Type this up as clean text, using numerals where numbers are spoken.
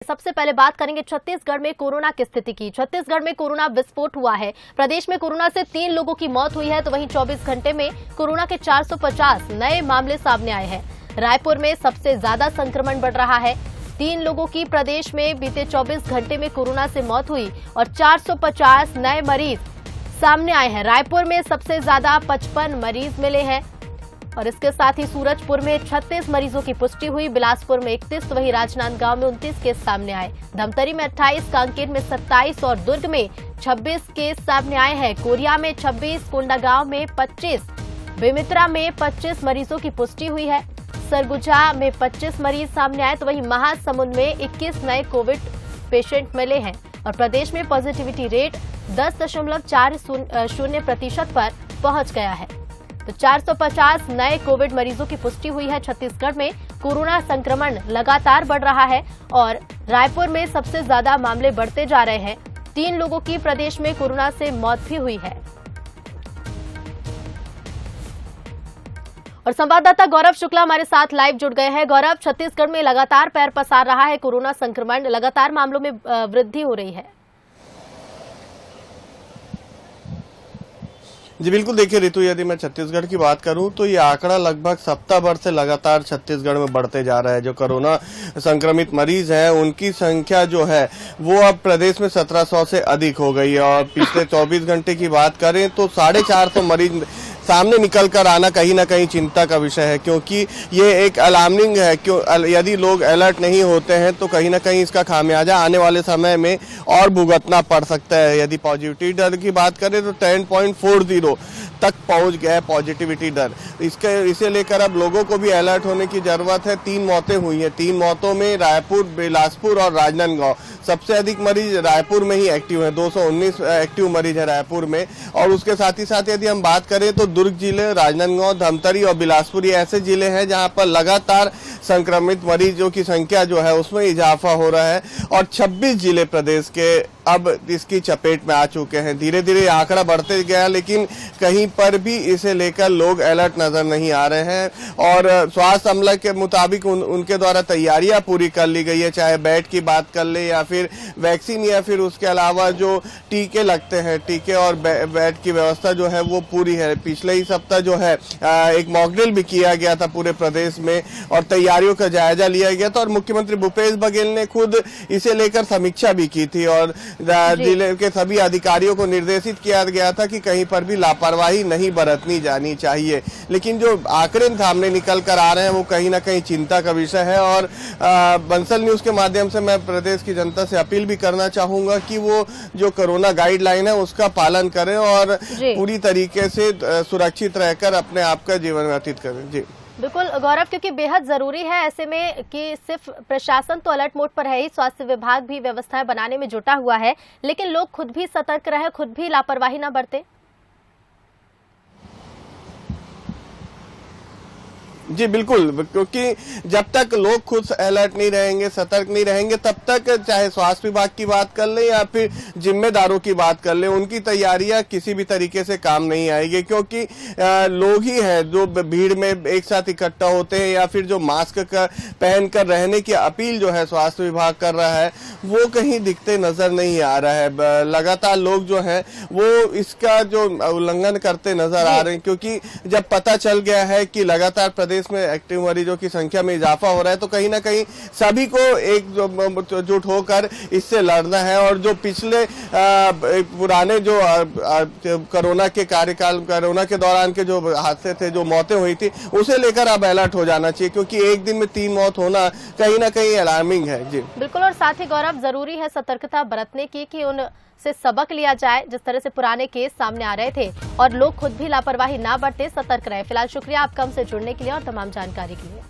सबसे पहले बात करेंगे छत्तीसगढ़ में कोरोना की स्थिति की। छत्तीसगढ़ में कोरोना विस्फोट हुआ है। प्रदेश में कोरोना से 3 लोगों की मौत हुई है, तो वहीं 24 घंटे में कोरोना के 450 नए मामले सामने आए हैं। रायपुर में सबसे ज्यादा संक्रमण बढ़ रहा है। 3 लोगों की प्रदेश में बीते 24 घंटे में कोरोना से मौत हुई और 450 नए मरीज सामने आए हैं। रायपुर में सबसे ज्यादा 55 मरीज मिले हैं और इसके साथ ही सूरजपुर में 36 मरीजों की पुष्टि हुई, बिलासपुर में 31, तो वहीं राजनांदगांव में 29 केस सामने आए। धमतरी में 28, कांकेर में 27 और दुर्ग में 26 केस सामने आए हैं। कोरिया में 26, कोंडागांव में 25, बेमित्रा में 25 मरीजों की पुष्टि हुई है। सरगुजा में 25 मरीज सामने आए, तो वहीं महासमुंद में 21 नए कोविड पेशेंट मिले हैं और प्रदेश में पॉजिटिविटी रेट 10.40% पर पहुंच गया है। तो 450 नए कोविड मरीजों की पुष्टि हुई है। छत्तीसगढ़ में कोरोना संक्रमण लगातार बढ़ रहा है और रायपुर में सबसे ज्यादा मामले बढ़ते जा रहे हैं। 3 लोगों की प्रदेश में कोरोना से मौत भी हुई है। और संवाददाता गौरव शुक्ला हमारे साथ लाइव जुड़ गए हैं। गौरव, छत्तीसगढ़ में लगातार पैर पसार रहा है कोरोना संक्रमण, लगातार मामलों में वृद्धि हो रही है। जी बिल्कुल, देखिए ऋतु, यदि मैं छत्तीसगढ़ की बात करूं तो ये आंकड़ा लगभग सप्ताह भर से लगातार छत्तीसगढ़ में बढ़ते जा रहा है। जो कोरोना संक्रमित मरीज हैं उनकी संख्या जो है वो अब प्रदेश में 1700 से अधिक हो गई है और पिछले 24 घंटे की बात करें तो 450 मरीज सामने निकलकर आना कहीं ना कहीं चिंता का विषय है, क्योंकि ये एक अलार्मिंग है। यदि लोग अलर्ट नहीं होते हैं तो कहीं ना कहीं इसका खामियाजा आने वाले समय में और भुगतना पड़ सकता है। यदि पॉजिटिविटी दर की बात करें तो 10.40 तक पहुंच गया है पॉजिटिविटी दर। इसे लेकर अब लोगों को भी अलर्ट होने की जरूरत है। 3 मौतें हुई हैं। 3 मौतों में रायपुर, बिलासपुर और राजनांदगांव, सबसे अधिक मरीज रायपुर में ही एक्टिव है। 219 एक्टिव मरीज है रायपुर में। और उसके साथ ही साथ यदि हम बात करें तो दुर्ग जिले, राजनांदगांव, धमतरी और बिलासपुर ये ऐसे जिले हैं जहां पर लगातार संक्रमित मरीजों की संख्या जो है उसमें इजाफा हो रहा है और 26 जिले प्रदेश के अब इसकी चपेट में आ चुके हैं। धीरे धीरे आंकड़ा बढ़ते गया, लेकिन कहीं पर भी इसे लेकर लोग अलर्ट नजर नहीं आ रहे हैं और स्वास्थ्य अमला के मुताबिक उनके द्वारा तैयारियां पूरी कर ली गई है, चाहे बेड की बात कर ले या फिर वैक्सीन या फिर उसके अलावा जो टीके लगते हैं, टीके और बेड की व्यवस्था जो है वो पूरी है। पिछले ही सप्ताह जो है एक मॉकड्रिल भी किया गया था पूरे प्रदेश में और तैयारियों का जायजा लिया गया था और मुख्यमंत्री भूपेश बघेल ने खुद इसे लेकर समीक्षा भी की थी और जिले के सभी अधिकारियों को निर्देशित किया गया था कि कहीं पर भी लापरवाही नहीं बरतनी जानी चाहिए। लेकिन जो आंकड़े सामने निकल कर आ रहे हैं वो कहीं ना कहीं चिंता का विषय है और बंसल न्यूज के माध्यम से मैं प्रदेश की जनता से अपील भी करना चाहूंगा कि वो जो कोरोना गाइडलाइन है उसका पालन करें और पूरी तरीके से सुरक्षित रहकर अपने आप का जीवन व्यतीत करें। जी बिल्कुल गौरव, क्योंकि बेहद जरूरी है ऐसे में कि सिर्फ प्रशासन तो अलर्ट मोड पर है ही, स्वास्थ्य विभाग भी व्यवस्थाएं बनाने में जुटा हुआ है, लेकिन लोग खुद भी सतर्क रहे, खुद भी लापरवाही न बरते। जी बिल्कुल, क्योंकि जब तक लोग खुद अलर्ट नहीं रहेंगे, सतर्क नहीं रहेंगे, तब तक चाहे स्वास्थ्य विभाग की बात कर ले या फिर जिम्मेदारों की बात कर ले, उनकी तैयारियां किसी भी तरीके से काम नहीं आएगी। क्योंकि लोग ही हैं जो भीड़ में एक साथ इकट्ठा होते हैं या फिर जो मास्क पहनकर रहने की अपील जो है स्वास्थ्य विभाग कर रहा है वो कहीं दिखते नजर नहीं आ रहा है। लगातार लोग जो है वो इसका जो उल्लंघन करते नजर आ रहे हैं, क्योंकि जब पता चल गया है कि लगातार प्रदेश में एक्टिव मरीजों की संख्या में इजाफा हो रहा है तो कहीं ना कहीं सभी को एकजुट होकर इससे लड़ना है। और जो पिछले पुराने जो कोरोना के कार्यकाल, कोरोना के दौरान के जो हादसे थे, जो मौतें हुई थी, उसे लेकर अब अलर्ट हो जाना चाहिए, क्योंकि एक दिन में 3 मौत होना कहीं ना कहीं अलार्मिंग है। जी बिल्कुल, और साथ ही गौरव जरूरी है सतर्कता बरतने की कि उन से सबक लिया जाए जिस तरह से पुराने केस सामने आ रहे थे और लोग खुद भी लापरवाही ना बरते, सतर्क रहे। फिलहाल शुक्रिया आपका हमसे जुड़ने के लिए और तमाम जानकारी के लिए।